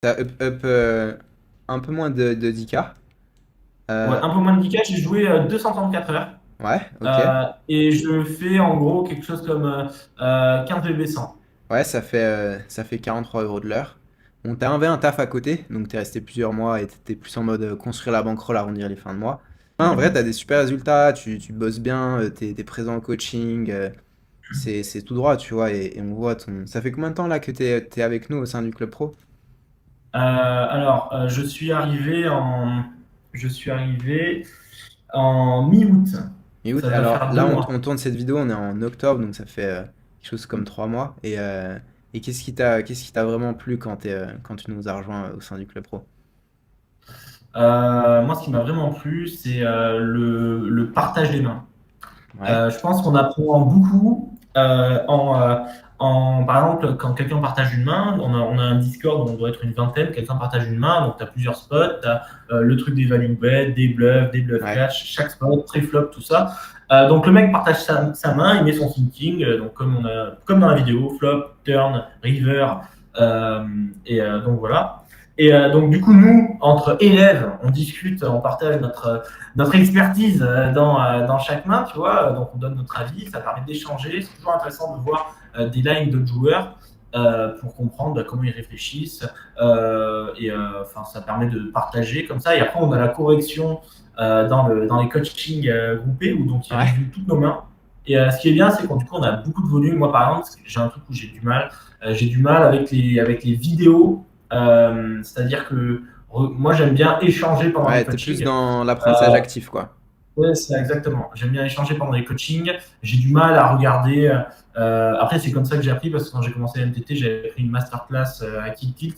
T'as up un peu moins de 10K. Ouais, Euh, un peu moins de 10K, j'ai joué 234 heures. ouais, ok. Et je fais en gros quelque chose comme 15 VB 100. Ouais, ça fait 43 euros de l'heure. Bon, t'as un taf à côté, donc t'es resté plusieurs mois et t'étais plus en mode construire la bankroll, arrondir les fins de mois. Ouais, en vrai, t'as des super résultats, tu bosses bien, t'es présent au coaching, c'est tout droit, tu vois, et on voit ton... Ça fait combien de temps là que t'es avec nous au sein du club pro? Je suis arrivé en mi-août. Mi-août. Ça doit Alors faire deux là, mois. on tourne cette vidéo, on est en octobre, donc ça fait quelque chose comme 3 mois. Et qu'est-ce qui t'a vraiment plu quand tu nous as rejoint au sein du club pro? Moi, ce qui m'a vraiment plu, c'est le partage des mains. Ouais, Je pense qu'on apprend beaucoup par exemple, quand quelqu'un partage une main, on a un Discord où on doit être une vingtaine, quelqu'un partage une main, donc tu as plusieurs spots, tu as le truc des value bet, des bluffs ouais, catch, chaque spot, pré-flop, tout ça. Donc le mec partage sa main, il met son thinking, donc comme dans la vidéo, flop, turn, river, euh, donc voilà. Donc du coup, nous, entre élèves, on discute, on partage notre expertise dans chaque main, tu vois. Donc, on donne notre avis, ça permet d'échanger. C'est toujours intéressant de voir des lines d'autres joueurs pour comprendre comment ils réfléchissent. Enfin, ça permet de partager comme ça. Et après, on a la correction dans les coachings groupés où donc ils ouais. résument toutes nos mains. Et ce qui est bien, c'est qu'on du coup, on a beaucoup de volume. Moi, par exemple, j'ai un truc où j'ai du mal. J'ai du mal avec les vidéos. C'est-à-dire que moi, j'aime bien échanger pendant les Ouais, t'es plus coachings. dans l'apprentissage Euh, actif, quoi. Ouais, c'est exactement. J'aime bien échanger pendant les coachings. J'ai du mal à regarder. Après, c'est comme ça que j'ai appris parce que quand j'ai commencé MTT, j'avais pris une masterclass à Kick Tilt.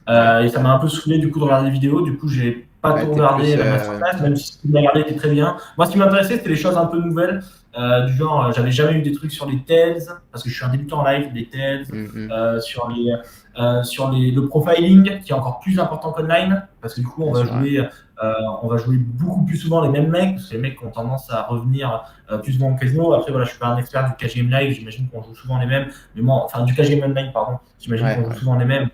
Ouais. Et ça m'a un peu saoulé du coup de regarder les vidéos. Du coup, j'ai pas Ouais, tout t'es regardé plus... la masterclass, même si ce que j'ai regardé était très bien. Moi, ce qui m'intéressait, c'était les choses un peu nouvelles. Du genre, j'avais jamais eu des trucs sur les tails, parce que je suis un débutant en live, des tails, euh, sur les, le profiling, qui est encore plus important qu'online, parce que du coup, Bien sûr, ouais. on va jouer beaucoup plus souvent les mêmes mecs, parce que les mecs ont tendance à revenir plus souvent au casino. Après, voilà, je suis pas un expert du cash game live, j'imagine qu'on joue souvent les mêmes, mais moi, enfin, du cash game online, pardon, j'imagine Ouais, qu'on joue ouais. souvent les mêmes.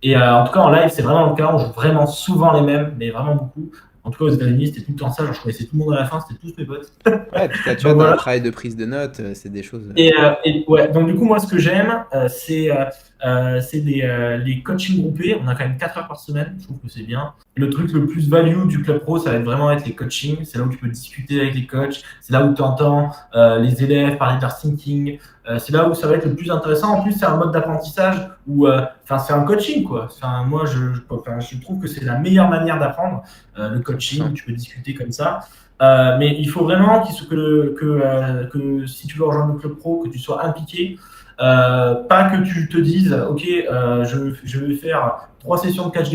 Et en tout cas, en live, c'est vraiment le cas, on joue vraiment souvent les mêmes, mais vraiment beaucoup. En tout cas, aux États-Unis, c'était tout le temps ça, genre, je connaissais tout le monde à la fin, c'était tous mes potes. Ouais, et puis tu vois, Donc t'as un voilà. travail de prise de notes, c'est des choses... Ouais, donc du coup, moi, ce que j'aime, c'est les coachings groupés. On a quand même 4 heures par semaine. Je trouve que c'est bien. Le truc le plus value du club pro, ça va vraiment être les coachings. C'est là où tu peux discuter avec les coachs. C'est là où tu entends les élèves parler de leur thinking. C'est là où ça va être le plus intéressant. En plus, c'est un mode d'apprentissage où, enfin, c'est un coaching, quoi. Enfin, moi, je trouve que c'est la meilleure manière d'apprendre le coaching. 100%. Tu peux discuter comme ça. Mais il faut vraiment que si tu veux rejoindre le club pro, que tu sois impliqué. Pas que tu te dises, OK, je vais faire 3 sessions de cash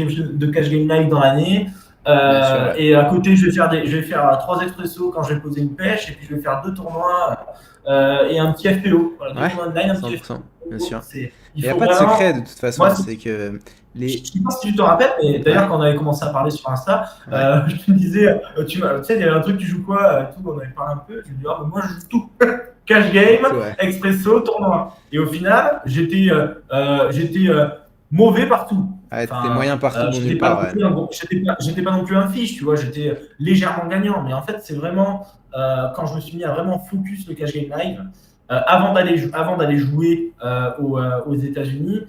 game live dans l'année. Bien sûr, ouais. Et à côté, je vais faire 3 expressos quand je vais poser une pêche. Et puis, je vais faire 2 tournois et un petit FPO. Voilà, deux Ouais, tournois de line, un petit 100%. Bien FPO. sûr. Il Il n'y a faut pas de secret vraiment. de toute Moi, façon, c'est que je les... ne sais pas si tu te rappelles, mais d'ailleurs, Ouais, quand on avait commencé à parler sur Insta, ouais, je te disais, tu sais, il y avait un truc, tu joues quoi tout, on avait parlé un peu. Je me dis, ah, mais moi, je joue tout. Cash game, tout, ouais. expresso, tournoi. Et au final, j'étais mauvais partout. Ouais, t'es Enfin, moyen partout, bon j'étais nulle pas part, non ouais. plus j'étais pas non plus un fiche, tu vois, j'étais légèrement gagnant. Mais en fait, c'est vraiment quand je me suis mis à vraiment focus le cash game live, avant d'aller jouer aux États-Unis,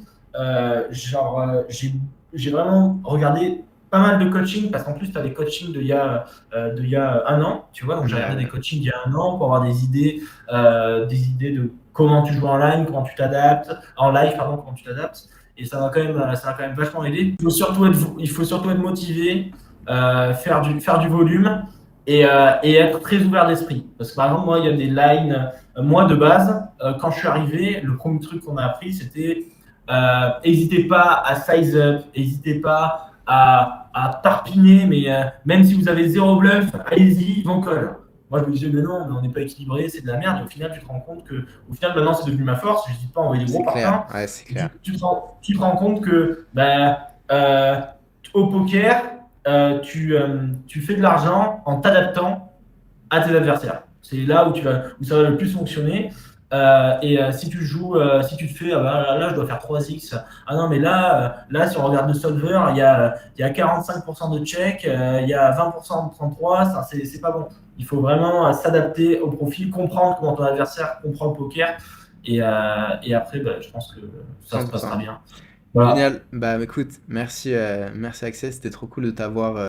j'ai vraiment regardé pas mal de coaching parce qu'en plus, tu as des coachings d'il y a 1 an, tu vois. Donc, j'ai Ouais, regardé des ouais. coachings d'il y a 1 an pour avoir des idées de comment tu joues en ligne, comment tu t'adaptes, en live, pardon, comment tu t'adaptes. Et ça m'a quand même vachement aidé. Il faut surtout être motivé, faire du volume et être très ouvert d'esprit. Parce que par exemple, moi, il y a des lines, moi de base, quand je suis arrivé, le premier truc qu'on a appris, c'était n'hésitez pas à size up, n'hésitez pas à tarpiner, mais même si vous avez zéro bluff, allez-y, vont call. Moi, je me disais, mais non, mais on n'est pas équilibré, c'est de la merde. Et au final, tu te rends compte que, au final, maintenant, c'est devenu ma force. Je n'hésite pas à envoyer des gros C'est clair, parpaings. ouais, c'est Et tu, clair. tu, te tu te rends compte que au poker, tu fais de l'argent en t'adaptant à tes adversaires. C'est là où ça va le plus fonctionner. Si tu joues, si tu te fais, ah bah, là, je dois faire 3x. Ah non, mais là, si on regarde le solver, il y a 45% de check, il y a 20% de 33, ça, c'est pas bon. Il faut vraiment s'adapter au profil, comprendre comment ton adversaire comprend le poker. Et après, bah, je pense que ça se passera 100%. bien. Voilà. Génial. Bah écoute, merci, merci Axel, c'était trop cool de t'avoir